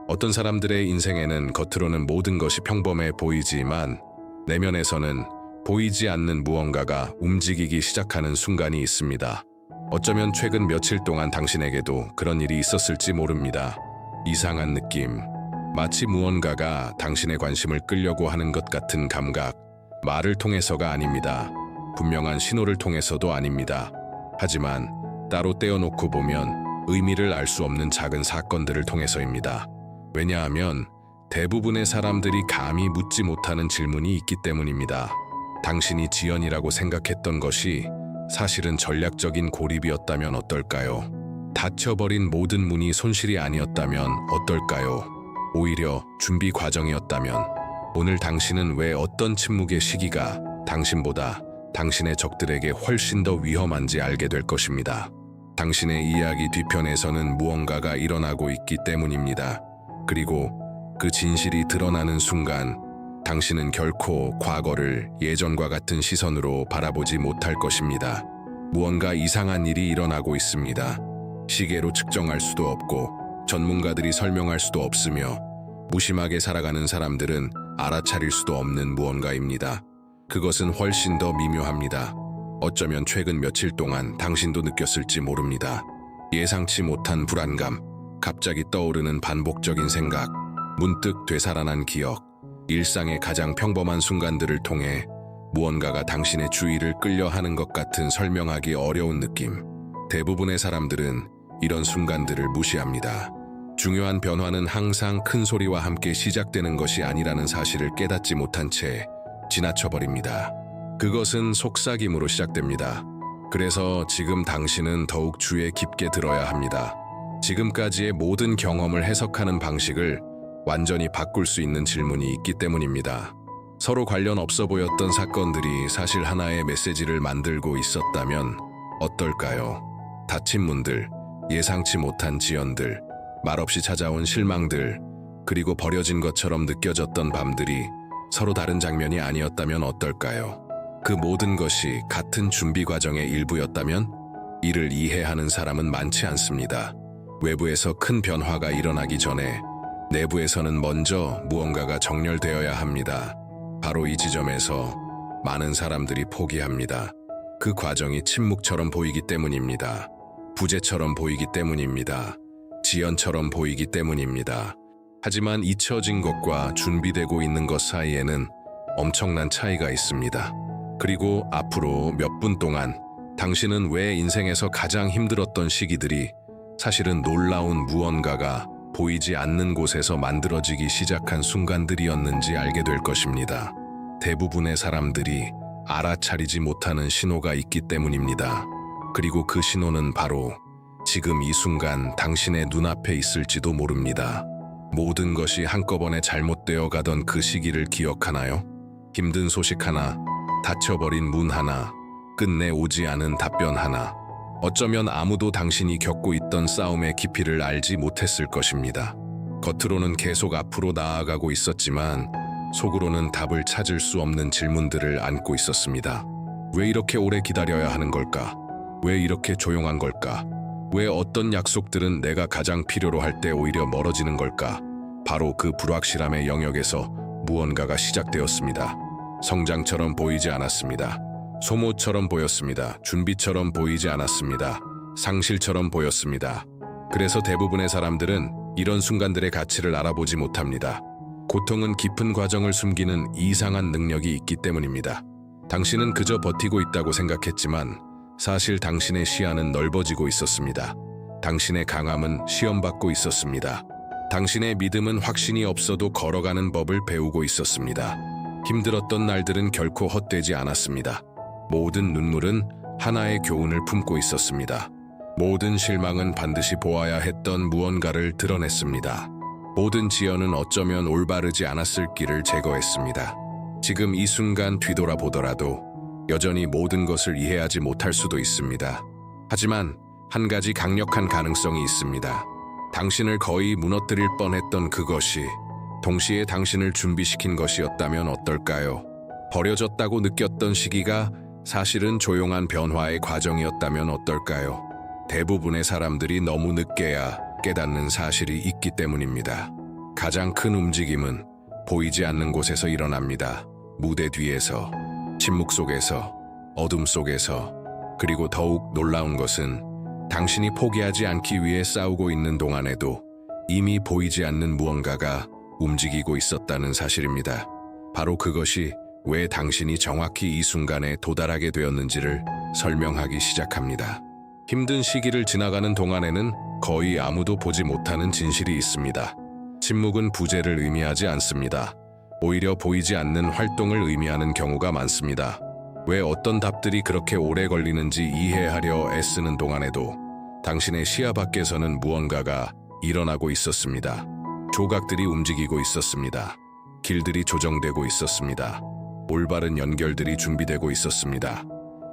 어떤 사람들의 인생에는 겉으로는 모든 것이 평범해 보이지만 내면에서는 보이지 않는 무언가가 움직이기 시작하는 순간이 있습니다. 어쩌면 최근 며칠 동안 당신에게도 그런 일이 있었을지 모릅니다. 이상한 느낌, 마치 무언가가 당신의 관심을 끌려고 하는 것 같은 감각, 말을 통해서가 아닙니다. 분명한 신호를 통해서도 아닙니다. 하지만 따로 떼어놓고 보면 의미를 알 수 없는 작은 사건들을 통해서입니다. 왜냐하면 대부분의 사람들이 감히 묻지 못하는 질문이 있기 때문입니다. 당신이 지연이라고 생각했던 것이 사실은 전략적인 고립이었다면 어떨까요? 닫혀버린 모든 문이 손실이 아니었다면 어떨까요? 오히려 준비 과정이었다면 오늘 당신은 왜 어떤 침묵의 시기가 당신보다 당신의 적들에게 훨씬 더 위험한지 알게 될 것입니다. 당신의 이야기 뒤편에서는 무언가가 일어나고 있기 때문입니다. 그리고 그 진실이 드러나는 순간 당신은 결코 과거를 예전과 같은 시선으로 바라보지 못할 것입니다. 무언가 이상한 일이 일어나고 있습니다. 시계로 측정할 수도 없고 전문가들이 설명할 수도 없으며 무심하게 살아가는 사람들은 알아차릴 수도 없는 무언가입니다. 그것은 훨씬 더 미묘합니다. 어쩌면 최근 며칠 동안 당신도 느꼈을지 모릅니다. 예상치 못한 불안감, 갑자기 떠오르는 반복적인 생각, 문득 되살아난 기억, 일상의 가장 평범한 순간들을 통해 무언가가 당신의 주의를 끌려 하는 것 같은 설명하기 어려운 느낌. 대부분의 사람들은 이런 순간들을 무시합니다. 중요한 변화는 항상 큰 소리와 함께 시작되는 것이 아니라는 사실을 깨닫지 못한 채 지나쳐버립니다. 그것은 속삭임으로 시작됩니다. 그래서 지금 당신은 더욱 주의에 깊게 들어야 합니다. 지금까지의 모든 경험을 해석하는 방식을 완전히 바꿀 수 있는 질문이 있기 때문입니다. 서로 관련 없어 보였던 사건들이 사실 하나의 메시지를 만들고 있었다면 어떨까요? 닫힌 문들, 예상치 못한 지연들, 말없이 찾아온 실망들, 그리고 버려진 것처럼 느껴졌던 밤들이 서로 다른 장면이 아니었다면 어떨까요? 그 모든 것이 같은 준비 과정의 일부였다면 이를 이해하는 사람은 많지 않습니다. 외부에서 큰 변화가 일어나기 전에 내부에서는 먼저 무언가가 정렬되어야 합니다. 바로 이 지점에서 많은 사람들이 포기합니다. 그 과정이 침묵처럼 보이기 때문입니다. 부재처럼 보이기 때문입니다. 지연처럼 보이기 때문입니다. 하지만 잊혀진 것과 준비되고 있는 것 사이에는 엄청난 차이가 있습니다. 그리고 앞으로 몇 분 동안 당신은 왜 인생에서 가장 힘들었던 시기들이 사실은 놀라운 무언가가 보이지 않는 곳에서 만들어지기 시작한 순간들이었는지 알게 될 것입니다. 대부분의 사람들이 알아차리지 못하는 신호가 있기 때문입니다. 그리고 그 신호는 바로 지금 이 순간 당신의 눈앞에 있을지도 모릅니다. 모든 것이 한꺼번에 잘못되어 가던 그 시기를 기억하나요? 힘든 소식 하나, 닫혀버린 문 하나, 끝내 오지 않은 답변 하나. 어쩌면 아무도 당신이 겪고 있던 싸움의 깊이를 알지 못했을 것입니다. 겉으로는 계속 앞으로 나아가고 있었지만 속으로는 답을 찾을 수 없는 질문들을 안고 있었습니다. 왜 이렇게 오래 기다려야 하는 걸까? 왜 이렇게 조용한 걸까? 왜 어떤 약속들은 내가 가장 필요로 할 때 오히려 멀어지는 걸까? 바로 그 불확실함의 영역에서 무언가가 시작되었습니다. 성장처럼 보이지 않았습니다. 소모처럼 보였습니다. 준비처럼 보이지 않았습니다. 상실처럼 보였습니다. 그래서 대부분의 사람들은 이런 순간들의 가치를 알아보지 못합니다. 고통은 깊은 과정을 숨기는 이상한 능력이 있기 때문입니다. 당신은 그저 버티고 있다고 생각했지만 사실 당신의 시야는 넓어지고 있었습니다. 당신의 강함은 시험받고 있었습니다. 당신의 믿음은 확신이 없어도 걸어가는 법을 배우고 있었습니다. 힘들었던 날들은 결코 헛되지 않았습니다. 모든 눈물은 하나의 교훈을 품고 있었습니다. 모든 실망은 반드시 보아야 했던 무언가를 드러냈습니다. 모든 지연은 어쩌면 올바르지 않았을 길을 제거했습니다. 지금 이 순간 뒤돌아보더라도 여전히 모든 것을 이해하지 못할 수도 있습니다. 하지만 한 가지 강력한 가능성이 있습니다. 당신을 거의 무너뜨릴 뻔했던 그것이 동시에 당신을 준비시킨 것이었다면 어떨까요? 버려졌다고 느꼈던 시기가 사실은 조용한 변화의 과정이었다면 어떨까요? 대부분의 사람들이 너무 늦게야 깨닫는 사실이 있기 때문입니다. 가장 큰 움직임은 보이지 않는 곳에서 일어납니다. 무대 뒤에서, 침묵 속에서, 어둠 속에서, 그리고 더욱 놀라운 것은 당신이 포기하지 않기 위해 싸우고 있는 동안에도 이미 보이지 않는 무언가가 움직이고 있었다는 사실입니다. 바로 그것이 왜 당신이 정확히 이 순간에 도달하게 되었는지를 설명하기 시작합니다. 힘든 시기를 지나가는 동안에는 거의 아무도 보지 못하는 진실이 있습니다. 침묵은 부재를 의미하지 않습니다. 오히려 보이지 않는 활동을 의미하는 경우가 많습니다. 왜 어떤 답들이 그렇게 오래 걸리는지 이해하려 애쓰는 동안에도 당신의 시야 밖에서는 무언가가 일어나고 있었습니다. 조각들이 움직이고 있었습니다. 길들이 조정되고 있었습니다. 올바른 연결들이 준비되고 있었습니다.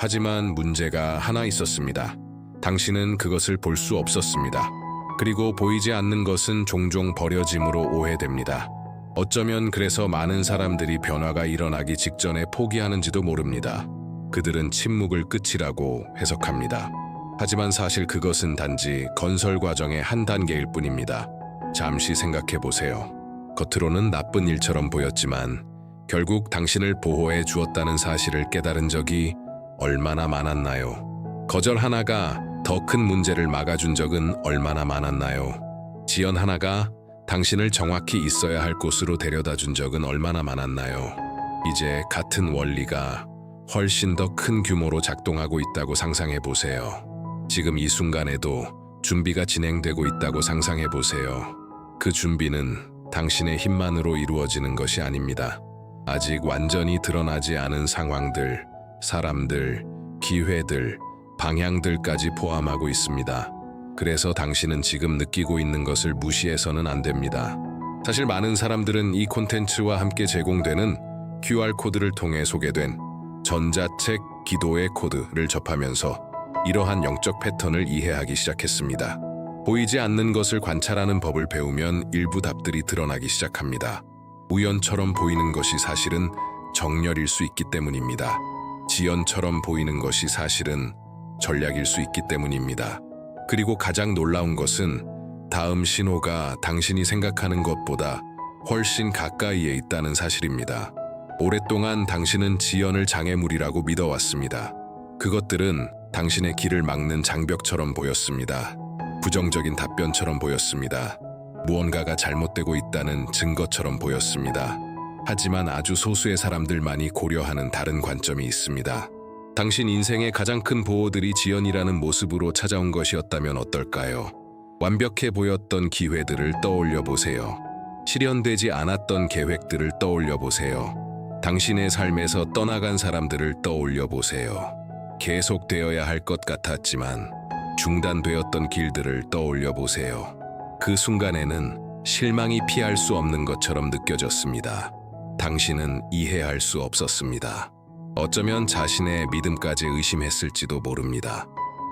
하지만 문제가 하나 있었습니다. 당신은 그것을 볼 수 없었습니다. 그리고 보이지 않는 것은 종종 버려짐으로 오해됩니다. 어쩌면 그래서 많은 사람들이 변화가 일어나기 직전에 포기하는지도 모릅니다. 그들은 침묵을 끝이라고 해석합니다. 하지만 사실 그것은 단지 건설 과정의 한 단계일 뿐입니다. 잠시 생각해 보세요. 겉으로는 나쁜 일처럼 보였지만 결국 당신을 보호해 주었다는 사실을 깨달은 적이 얼마나 많았나요? 거절 하나가 더 큰 문제를 막아준 적은 얼마나 많았나요? 지연 하나가 당신을 정확히 있어야 할 곳으로 데려다 준 적은 얼마나 많았나요? 이제 같은 원리가 훨씬 더 큰 규모로 작동하고 있다고 상상해 보세요. 지금 이 순간에도 준비가 진행되고 있다고 상상해 보세요. 그 준비는 당신의 힘만으로 이루어지는 것이 아닙니다. 아직 완전히 드러나지 않은 상황들, 사람들, 기회들, 방향들까지 포함하고 있습니다. 그래서 당신은 지금 느끼고 있는 것을 무시해서는 안 됩니다. 사실 많은 사람들은 이 콘텐츠와 함께 제공되는 QR코드를 통해 소개된 전자책 기도의 코드를 접하면서 이러한 영적 패턴을 이해하기 시작했습니다. 보이지 않는 것을 관찰하는 법을 배우면 일부 답들이 드러나기 시작합니다. 우연처럼 보이는 것이 사실은 정렬일 수 있기 때문입니다. 지연처럼 보이는 것이 사실은 전략일 수 있기 때문입니다. 그리고 가장 놀라운 것은 다음 신호가 당신이 생각하는 것보다 훨씬 가까이에 있다는 사실입니다. 오랫동안 당신은 지연을 장애물이라고 믿어왔습니다. 그것들은 당신의 길을 막는 장벽처럼 보였습니다. 부정적인 답변처럼 보였습니다. 무언가가 잘못되고 있다는 증거처럼 보였습니다. 하지만 아주 소수의 사람들만이 고려하는 다른 관점이 있습니다. 당신 인생의 가장 큰 보호들이 지연이라는 모습으로 찾아온 것이었다면 어떨까요? 완벽해 보였던 기회들을 떠올려 보세요. 실현되지 않았던 계획들을 떠올려 보세요. 당신의 삶에서 떠나간 사람들을 떠올려 보세요. 계속되어야 할 것 같았지만 중단되었던 길들을 떠올려 보세요. 그 순간에는 실망이 피할 수 없는 것처럼 느껴졌습니다. 당신은 이해할 수 없었습니다. 어쩌면 자신의 믿음까지 의심했을지도 모릅니다.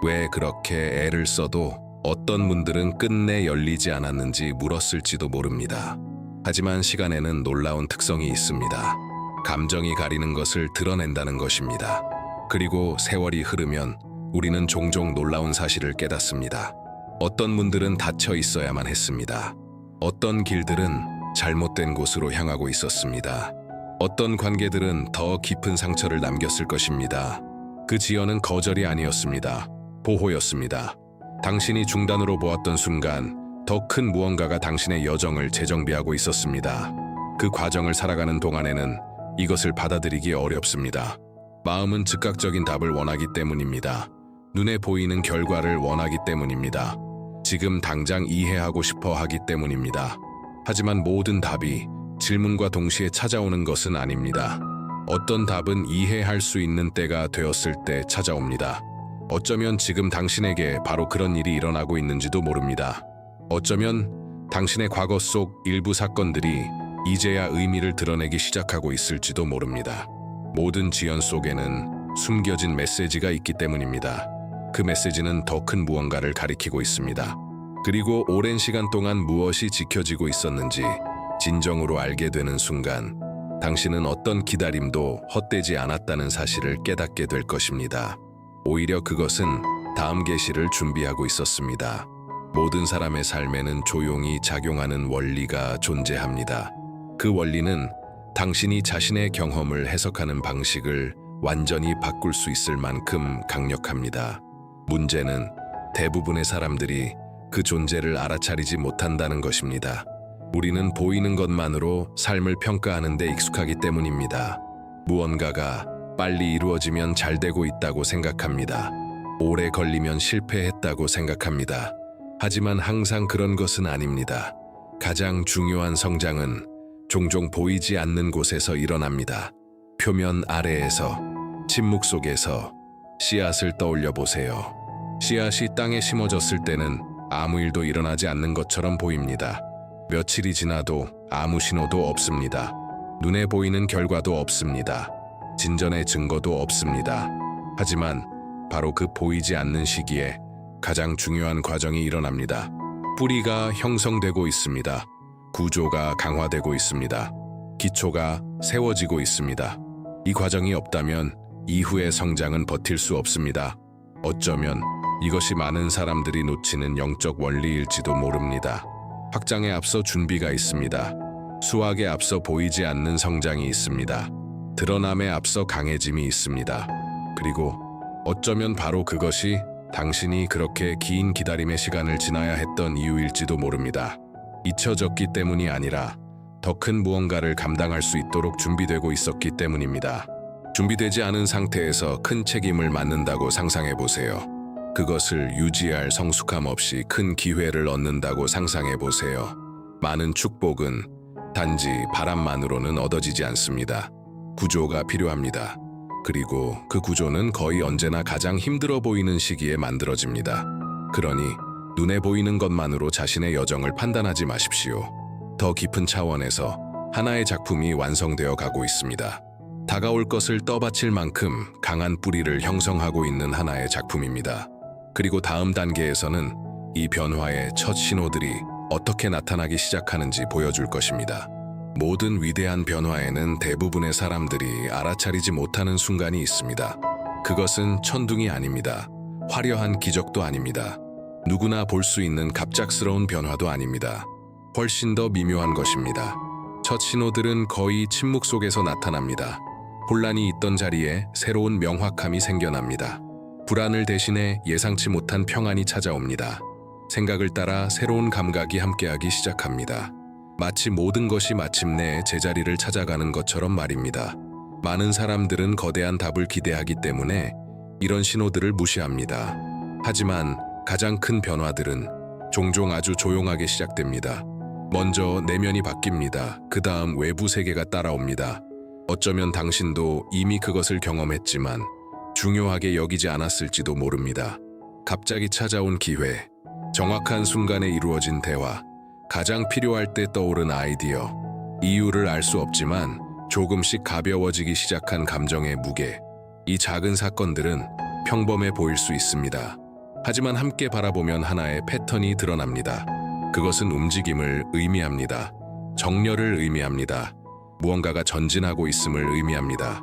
왜 그렇게 애를 써도 어떤 문들은 끝내 열리지 않았는지 물었을지도 모릅니다. 하지만 시간에는 놀라운 특성이 있습니다. 감정이 가리는 것을 드러낸다는 것입니다. 그리고 세월이 흐르면 우리는 종종 놀라운 사실을 깨닫습니다. 어떤 문들은 닫혀 있어야만 했습니다. 어떤 길들은 잘못된 곳으로 향하고 있었습니다. 어떤 관계들은 더 깊은 상처를 남겼을 것입니다. 그 지연은 거절이 아니었습니다. 보호였습니다. 당신이 중단으로 보았던 순간 더 큰 무언가가 당신의 여정을 재정비하고 있었습니다. 그 과정을 살아가는 동안에는 이것을 받아들이기 어렵습니다. 마음은 즉각적인 답을 원하기 때문입니다. 눈에 보이는 결과를 원하기 때문입니다. 지금 당장 이해하고 싶어 하기 때문입니다. 하지만 모든 답이 질문과 동시에 찾아오는 것은 아닙니다. 어떤 답은 이해할 수 있는 때가 되었을 때 찾아옵니다. 어쩌면 지금 당신에게 바로 그런 일이 일어나고 있는지도 모릅니다. 어쩌면 당신의 과거 속 일부 사건들이 이제야 의미를 드러내기 시작하고 있을지도 모릅니다. 모든 지연 속에는 숨겨진 메시지가 있기 때문입니다. 그 메시지는 더 큰 무언가를 가리키고 있습니다. 그리고 오랜 시간 동안 무엇이 지켜지고 있었는지 진정으로 알게 되는 순간 당신은 어떤 기다림도 헛되지 않았다는 사실을 깨닫게 될 것입니다. 오히려 그것은 다음 계시를 준비하고 있었습니다. 모든 사람의 삶에는 조용히 작용하는 원리가 존재합니다. 그 원리는 당신이 자신의 경험을 해석하는 방식을 완전히 바꿀 수 있을 만큼 강력합니다. 문제는 대부분의 사람들이 그 존재를 알아차리지 못한다는 것입니다. 우리는 보이는 것만으로 삶을 평가하는 데 익숙하기 때문입니다. 무언가가 빨리 이루어지면 잘 되고 있다고 생각합니다. 오래 걸리면 실패했다고 생각합니다. 하지만 항상 그런 것은 아닙니다. 가장 중요한 성장은 종종 보이지 않는 곳에서 일어납니다. 표면 아래에서, 침묵 속에서 씨앗을 떠올려 보세요. 씨앗이 땅에 심어졌을 때는 아무 일도 일어나지 않는 것처럼 보입니다. 며칠이 지나도 아무 신호도 없습니다. 눈에 보이는 결과도 없습니다. 진전의 증거도 없습니다. 하지만 바로 그 보이지 않는 시기에 가장 중요한 과정이 일어납니다. 뿌리가 형성되고 있습니다. 구조가 강화되고 있습니다. 기초가 세워지고 있습니다. 이 과정이 없다면 이후의 성장은 버틸 수 없습니다. 어쩌면 이것이 많은 사람들이 놓치는 영적 원리일지도 모릅니다. 확장에 앞서 준비가 있습니다. 수확에 앞서 보이지 않는 성장이 있습니다. 드러남에 앞서 강해짐이 있습니다. 그리고 어쩌면 바로 그것이 당신이 그렇게 긴 기다림의 시간을 지나야 했던 이유일지도 모릅니다. 잊혀졌기 때문이 아니라 더 큰 무언가를 감당할 수 있도록 준비되고 있었기 때문입니다. 준비되지 않은 상태에서 큰 책임을 맡는다고 상상해 보세요. 그것을 유지할 성숙함 없이 큰 기회를 얻는다고 상상해 보세요. 많은 축복은 단지 바람만으로는 얻어지지 않습니다. 구조가 필요합니다. 그리고 그 구조는 거의 언제나 가장 힘들어 보이는 시기에 만들어집니다. 그러니 눈에 보이는 것만으로 자신의 여정을 판단하지 마십시오. 더 깊은 차원에서 하나의 작품이 완성되어 가고 있습니다. 다가올 것을 떠받칠 만큼 강한 뿌리를 형성하고 있는 하나의 작품입니다. 그리고 다음 단계에서는 이 변화의 첫 신호들이 어떻게 나타나기 시작하는지 보여줄 것입니다. 모든 위대한 변화에는 대부분의 사람들이 알아차리지 못하는 순간이 있습니다. 그것은 천둥이 아닙니다. 화려한 기적도 아닙니다. 누구나 볼 수 있는 갑작스러운 변화도 아닙니다. 훨씬 더 미묘한 것입니다. 첫 신호들은 거의 침묵 속에서 나타납니다. 혼란이 있던 자리에 새로운 명확함이 생겨납니다. 불안을 대신해 예상치 못한 평안이 찾아옵니다. 생각을 따라 새로운 감각이 함께하기 시작합니다. 마치 모든 것이 마침내 제자리를 찾아가는 것처럼 말입니다. 많은 사람들은 거대한 답을 기대하기 때문에 이런 신호들을 무시합니다. 하지만 가장 큰 변화들은 종종 아주 조용하게 시작됩니다. 먼저 내면이 바뀝니다. 그 다음 외부 세계가 따라옵니다. 어쩌면 당신도 이미 그것을 경험했지만 중요하게 여기지 않았을지도 모릅니다. 갑자기 찾아온 기회, 정확한 순간에 이루어진 대화, 가장 필요할 때 떠오른 아이디어, 이유를 알 수 없지만 조금씩 가벼워지기 시작한 감정의 무게. 이 작은 사건들은 평범해 보일 수 있습니다. 하지만 함께 바라보면 하나의 패턴이 드러납니다. 그것은 움직임을 의미합니다. 정렬을 의미합니다. 무언가가 전진하고 있음을 의미합니다.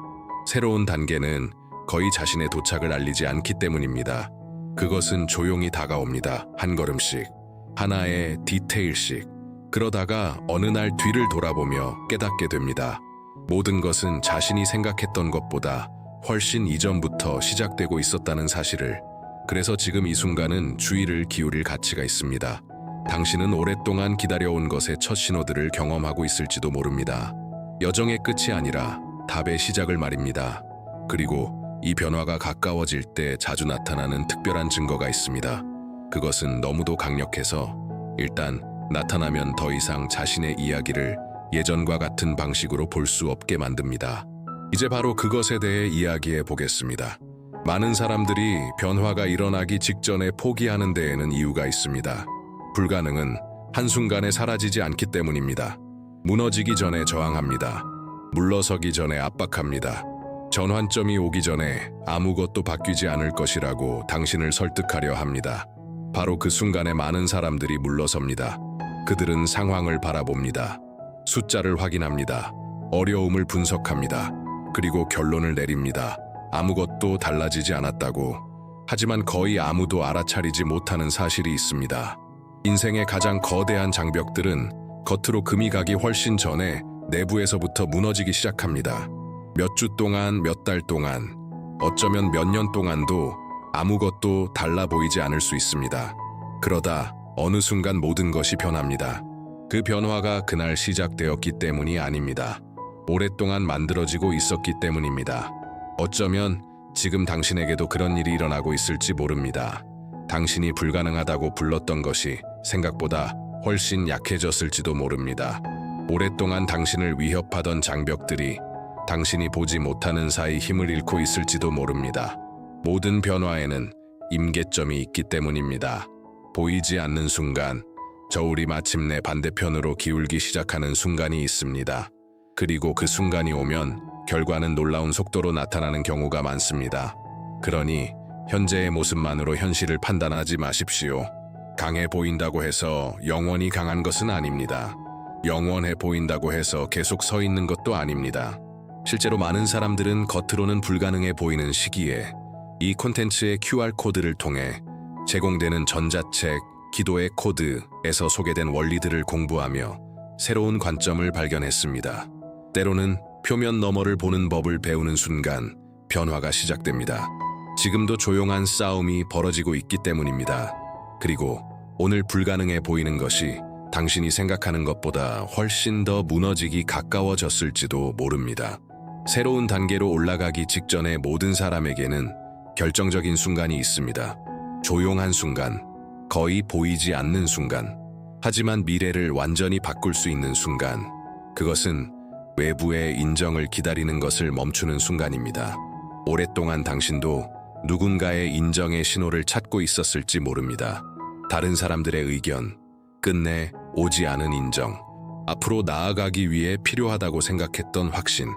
새로운 단계는 거의 자신의 도착을 알리지 않기 때문입니다. 그것은 조용히 다가옵니다. 한 걸음씩, 하나의 디테일씩. 그러다가 어느 날 뒤를 돌아보며 깨닫게 됩니다. 모든 것은 자신이 생각했던 것보다 훨씬 이전부터 시작되고 있었다는 사실을. 그래서 지금 이 순간은 주의를 기울일 가치가 있습니다. 당신은 오랫동안 기다려온 것의 첫 신호들을 경험하고 있을지도 모릅니다. 여정의 끝이 아니라 답의 시작을 말입니다. 그리고 이 변화가 가까워질 때 자주 나타나는 특별한 증거가 있습니다. 그것은 너무도 강력해서 일단 나타나면 더 이상 자신의 이야기를 예전과 같은 방식으로 볼 수 없게 만듭니다. 이제 바로 그것에 대해 이야기해 보겠습니다. 많은 사람들이 변화가 일어나기 직전에 포기하는 데에는 이유가 있습니다. 불가능은 한순간에 사라지지 않기 때문입니다. 무너지기 전에 저항합니다. 물러서기 전에 압박합니다. 전환점이 오기 전에 아무것도 바뀌지 않을 것이라고 당신을 설득하려 합니다. 바로 그 순간에 많은 사람들이 물러섭니다. 그들은 상황을 바라봅니다. 숫자를 확인합니다. 어려움을 분석합니다. 그리고 결론을 내립니다. 아무것도 달라지지 않았다고. 하지만 거의 아무도 알아차리지 못하는 사실이 있습니다. 인생의 가장 거대한 장벽들은 겉으로 금이 가기 훨씬 전에 내부에서부터 무너지기 시작합니다. 몇 주 동안, 몇 달 동안, 어쩌면 몇 년 동안도 아무것도 달라 보이지 않을 수 있습니다. 그러다 어느 순간 모든 것이 변합니다. 그 변화가 그날 시작되었기 때문이 아닙니다. 오랫동안 만들어지고 있었기 때문입니다. 어쩌면 지금 당신에게도 그런 일이 일어나고 있을지 모릅니다. 당신이 불가능하다고 불렀던 것이 생각보다 훨씬 약해졌을지도 모릅니다. 오랫동안 당신을 위협하던 장벽들이 당신이 보지 못하는 사이 힘을 잃고 있을지도 모릅니다. 모든 변화에는 임계점이 있기 때문입니다. 보이지 않는 순간, 저울이 마침내 반대편으로 기울기 시작하는 순간이 있습니다. 그리고 그 순간이 오면 결과는 놀라운 속도로 나타나는 경우가 많습니다. 그러니 현재의 모습만으로 현실을 판단하지 마십시오. 강해 보인다고 해서 영원히 강한 것은 아닙니다. 영원해 보인다고 해서 계속 서 있는 것도 아닙니다. 실제로 많은 사람들은 겉으로는 불가능해 보이는 시기에 이 콘텐츠의 QR코드를 통해 제공되는 전자책, 기도의 코드에서 소개된 원리들을 공부하며 새로운 관점을 발견했습니다. 때로는 표면 너머를 보는 법을 배우는 순간 변화가 시작됩니다. 지금도 조용한 싸움이 벌어지고 있기 때문입니다. 그리고 오늘 불가능해 보이는 것이 당신이 생각하는 것보다 훨씬 더 무너지기 가까워졌을지도 모릅니다. 새로운 단계로 올라가기 직전의 모든 사람에게는 결정적인 순간이 있습니다. 조용한 순간, 거의 보이지 않는 순간, 하지만 미래를 완전히 바꿀 수 있는 순간, 그것은 외부의 인정을 기다리는 것을 멈추는 순간입니다. 오랫동안 당신도 누군가의 인정의 신호를 찾고 있었을지 모릅니다. 다른 사람들의 의견, 끝내 오지 않은 인정, 앞으로 나아가기 위해 필요하다고 생각했던 확신.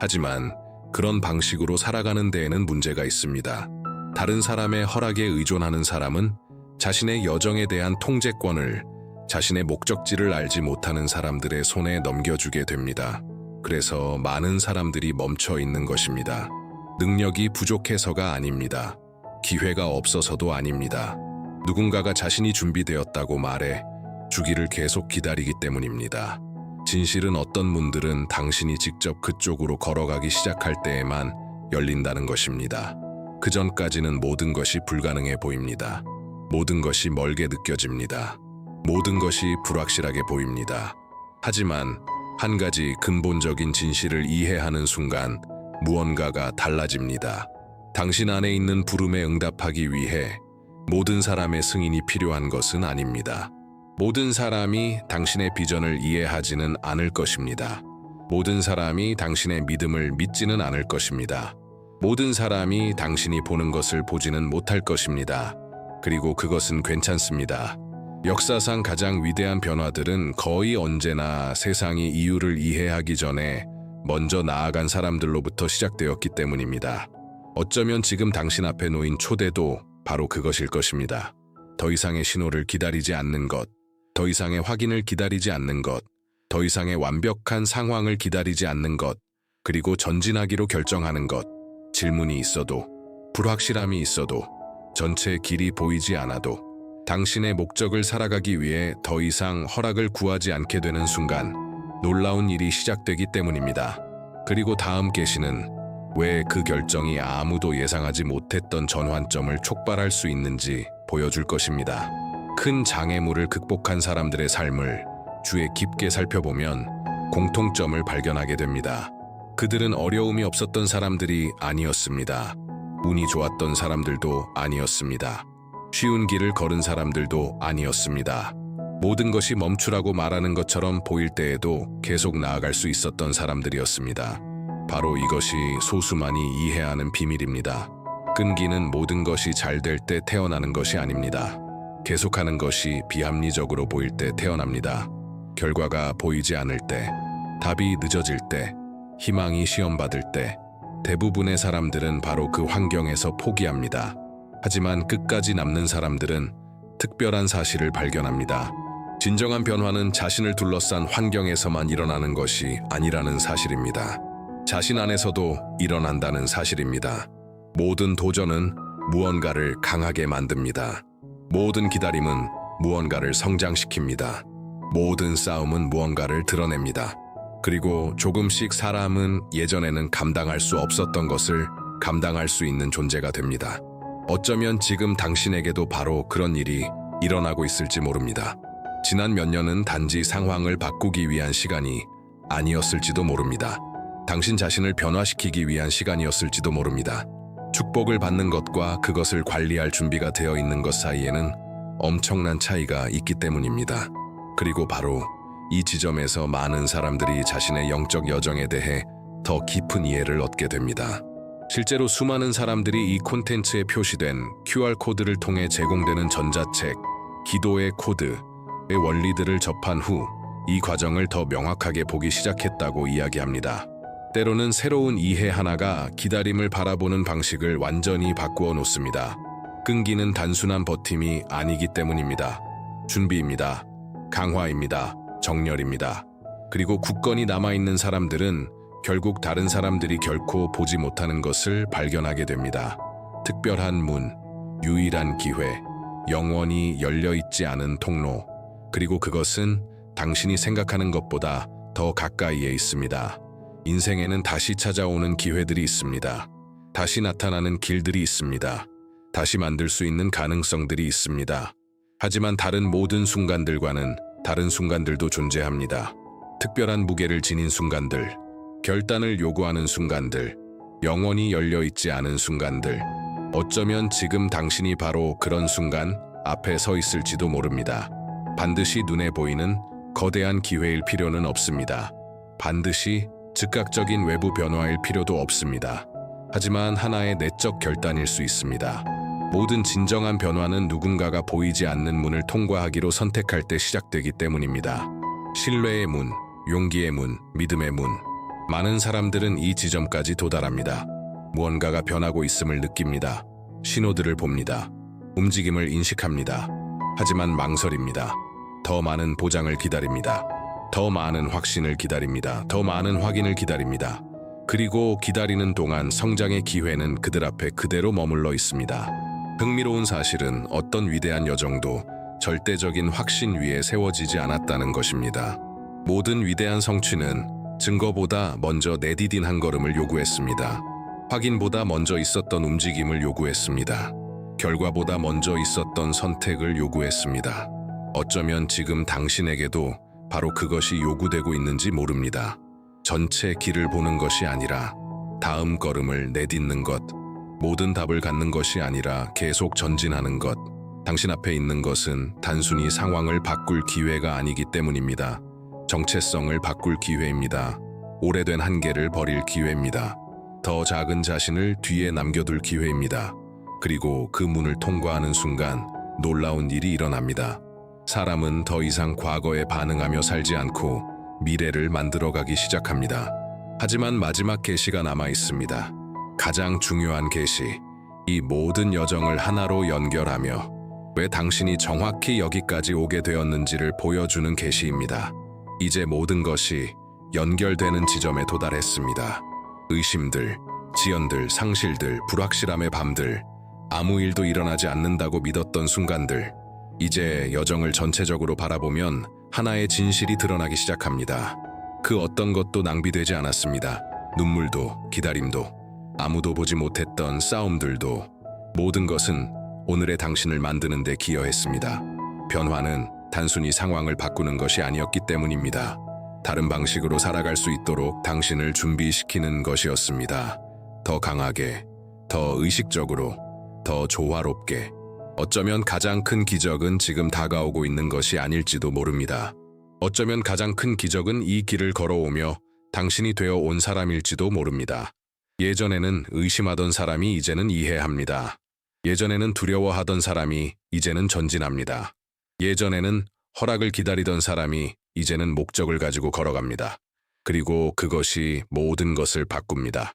하지만 그런 방식으로 살아가는 데에는 문제가 있습니다. 다른 사람의 허락에 의존하는 사람은 자신의 여정에 대한 통제권을 자신의 목적지를 알지 못하는 사람들의 손에 넘겨주게 됩니다. 그래서 많은 사람들이 멈춰 있는 것입니다. 능력이 부족해서가 아닙니다. 기회가 없어서도 아닙니다. 누군가가 자신이 준비되었다고 말해 주기를 계속 기다리기 때문입니다. 진실은 어떤 문들은 당신이 직접 그쪽으로 걸어가기 시작할 때에만 열린다는 것입니다. 그 전까지는 모든 것이 불가능해 보입니다. 모든 것이 멀게 느껴집니다. 모든 것이 불확실하게 보입니다. 하지만 한 가지 근본적인 진실을 이해하는 순간 무언가가 달라집니다. 당신 안에 있는 부름에 응답하기 위해 모든 사람의 승인이 필요한 것은 아닙니다. 모든 사람이 당신의 비전을 이해하지는 않을 것입니다. 모든 사람이 당신의 믿음을 믿지는 않을 것입니다. 모든 사람이 당신이 보는 것을 보지는 못할 것입니다. 그리고 그것은 괜찮습니다. 역사상 가장 위대한 변화들은 거의 언제나 세상이 이유를 이해하기 전에 먼저 나아간 사람들로부터 시작되었기 때문입니다. 어쩌면 지금 당신 앞에 놓인 초대도 바로 그것일 것입니다. 더 이상의 신호를 기다리지 않는 것, 더 이상의 확인을 기다리지 않는 것, 더 이상의 완벽한 상황을 기다리지 않는 것, 그리고 전진하기로 결정하는 것. 질문이 있어도, 불확실함이 있어도, 전체의 길이 보이지 않아도 당신의 목적을 살아가기 위해 더 이상 허락을 구하지 않게 되는 순간 놀라운 일이 시작되기 때문입니다. 그리고 다음 계시는 왜 그 결정이 아무도 예상하지 못했던 전환점을 촉발할 수 있는지 보여줄 것입니다. 큰 장애물을 극복한 사람들의 삶을 주에 깊게 살펴보면 공통점을 발견하게 됩니다. 그들은 어려움이 없었던 사람들이 아니었습니다. 운이 좋았던 사람들도 아니었습니다. 쉬운 길을 걸은 사람들도 아니었습니다. 모든 것이 멈추라고 말하는 것처럼 보일 때에도 계속 나아갈 수 있었던 사람들이었습니다. 바로 이것이 소수만이 이해하는 비밀입니다. 끈기는 모든 것이 잘 될 때 태어나는 것이 아닙니다. 계속하는 것이 비합리적으로 보일 때 태어납니다. 결과가 보이지 않을 때, 답이 늦어질 때, 희망이 시험받을 때, 대부분의 사람들은 바로 그 환경에서 포기합니다. 하지만 끝까지 남는 사람들은 특별한 사실을 발견합니다. 진정한 변화는 자신을 둘러싼 환경에서만 일어나는 것이 아니라는 사실입니다. 자신 안에서도 일어난다는 사실입니다. 모든 도전은 무언가를 강하게 만듭니다. 모든 기다림은 무언가를 성장시킵니다. 모든 싸움은 무언가를 드러냅니다. 그리고 조금씩 사람은 예전에는 감당할 수 없었던 것을 감당할 수 있는 존재가 됩니다. 어쩌면 지금 당신에게도 바로 그런 일이 일어나고 있을지 모릅니다. 지난 몇 년은 단지 상황을 바꾸기 위한 시간이 아니었을지도 모릅니다. 당신 자신을 변화시키기 위한 시간이었을지도 모릅니다. 축복을 받는 것과 그것을 관리할 준비가 되어 있는 것 사이에는 엄청난 차이가 있기 때문입니다. 그리고 바로 이 지점에서 많은 사람들이 자신의 영적 여정에 대해 더 깊은 이해를 얻게 됩니다. 실제로 수많은 사람들이 이 콘텐츠에 표시된 QR코드를 통해 제공되는 전자책, 기도의 코드의 원리들을 접한 후 이 과정을 더 명확하게 보기 시작했다고 이야기합니다. 때로는 새로운 이해 하나가 기다림을 바라보는 방식을 완전히 바꾸어 놓습니다. 끈기는 단순한 버팀이 아니기 때문입니다. 준비입니다. 강화입니다. 정렬입니다. 그리고 굳건히 남아있는 사람들은 결국 다른 사람들이 결코 보지 못하는 것을 발견하게 됩니다. 특별한 문, 유일한 기회, 영원히 열려있지 않은 통로, 그리고 그것은 당신이 생각하는 것보다 더 가까이에 있습니다. 인생에는 다시 찾아오는 기회들이 있습니다. 다시 나타나는 길들이 있습니다. 다시 만들 수 있는 가능성들이 있습니다. 하지만 다른 모든 순간들과는 다른 순간들도 존재합니다. 특별한 무게를 지닌 순간들, 결단을 요구하는 순간들, 영원히 열려있지 않은 순간들. 어쩌면 지금 당신이 바로 그런 순간 앞에 서 있을지도 모릅니다. 반드시 눈에 보이는 거대한 기회일 필요는 없습니다. 반드시 즉각적인 외부 변화일 필요도 없습니다. 하지만 하나의 내적 결단일 수 있습니다. 모든 진정한 변화는 누군가가 보이지 않는 문을 통과하기로 선택할 때 시작되기 때문입니다. 신뢰의 문, 용기의 문, 믿음의 문. 많은 사람들은 이 지점까지 도달합니다. 무언가가 변하고 있음을 느낍니다. 신호들을 봅니다. 움직임을 인식합니다. 하지만 망설입니다. 더 많은 보장을 기다립니다. 더 많은 확신을 기다립니다. 더 많은 확인을 기다립니다. 그리고 기다리는 동안 성장의 기회는 그들 앞에 그대로 머물러 있습니다. 흥미로운 사실은 어떤 위대한 여정도 절대적인 확신 위에 세워지지 않았다는 것입니다. 모든 위대한 성취는 증거보다 먼저 내디딘 한 걸음을 요구했습니다. 확인보다 먼저 있었던 움직임을 요구했습니다. 결과보다 먼저 있었던 선택을 요구했습니다. 어쩌면 지금 당신에게도 바로 그것이 요구되고 있는지 모릅니다. 전체 길을 보는 것이 아니라 다음 걸음을 내딛는 것, 모든 답을 갖는 것이 아니라 계속 전진하는 것. 당신 앞에 있는 것은 단순히 상황을 바꿀 기회가 아니기 때문입니다. 정체성을 바꿀 기회입니다. 오래된 한계를 버릴 기회입니다. 더 작은 자신을 뒤에 남겨둘 기회입니다. 그리고 그 문을 통과하는 순간 놀라운 일이 일어납니다. 사람은 더 이상 과거에 반응하며 살지 않고 미래를 만들어가기 시작합니다. 하지만 마지막 계시가 남아 있습니다. 가장 중요한 계시, 이 모든 여정을 하나로 연결하며 왜 당신이 정확히 여기까지 오게 되었는지를 보여주는 계시입니다. 이제 모든 것이 연결되는 지점에 도달했습니다. 의심들, 지연들, 상실들, 불확실함의 밤들, 아무 일도 일어나지 않는다고 믿었던 순간들, 이제 여정을 전체적으로 바라보면 하나의 진실이 드러나기 시작합니다. 그 어떤 것도 낭비되지 않았습니다. 눈물도, 기다림도, 아무도 보지 못했던 싸움들도, 모든 것은 오늘의 당신을 만드는 데 기여했습니다. 변화는 단순히 상황을 바꾸는 것이 아니었기 때문입니다. 다른 방식으로 살아갈 수 있도록 당신을 준비시키는 것이었습니다. 더 강하게, 더 의식적으로, 더 조화롭게. 어쩌면 가장 큰 기적은 지금 다가오고 있는 것이 아닐지도 모릅니다. 어쩌면 가장 큰 기적은 이 길을 걸어오며 당신이 되어 온 사람일지도 모릅니다. 예전에는 의심하던 사람이 이제는 이해합니다. 예전에는 두려워하던 사람이 이제는 전진합니다. 예전에는 허락을 기다리던 사람이 이제는 목적을 가지고 걸어갑니다. 그리고 그것이 모든 것을 바꿉니다.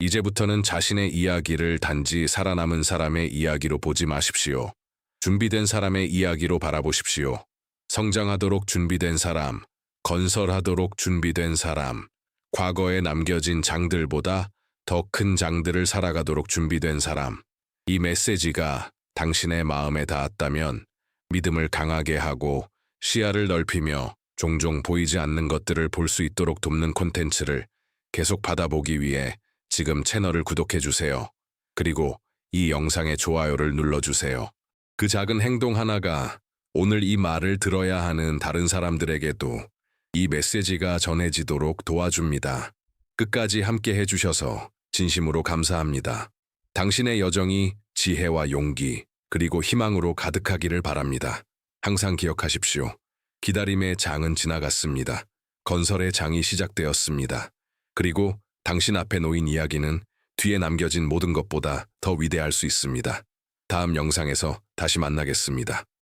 이제부터는 자신의 이야기를 단지 살아남은 사람의 이야기로 보지 마십시오. 준비된 사람의 이야기로 바라보십시오. 성장하도록 준비된 사람, 건설하도록 준비된 사람, 과거에 남겨진 장들보다 더 큰 장들을 살아가도록 준비된 사람. 이 메시지가 당신의 마음에 닿았다면 믿음을 강하게 하고 시야를 넓히며 종종 보이지 않는 것들을 볼 수 있도록 돕는 콘텐츠를 계속 받아보기 위해 지금 채널을 구독해 주세요. 그리고 이 영상에 좋아요를 눌러주세요. 그 작은 행동 하나가 오늘 이 말을 들어야 하는 다른 사람들에게도 이 메시지가 전해지도록 도와줍니다. 끝까지 함께 해주셔서 진심으로 감사합니다. 당신의 여정이 지혜와 용기, 그리고 희망으로 가득하기를 바랍니다. 항상 기억하십시오. 기다림의 장은 지나갔습니다. 건설의 장이 시작되었습니다. 그리고 당신 앞에 놓인 이야기는 뒤에 남겨진 모든 것보다 더 위대할 수 있습니다. 다음 영상에서 다시 만나겠습니다.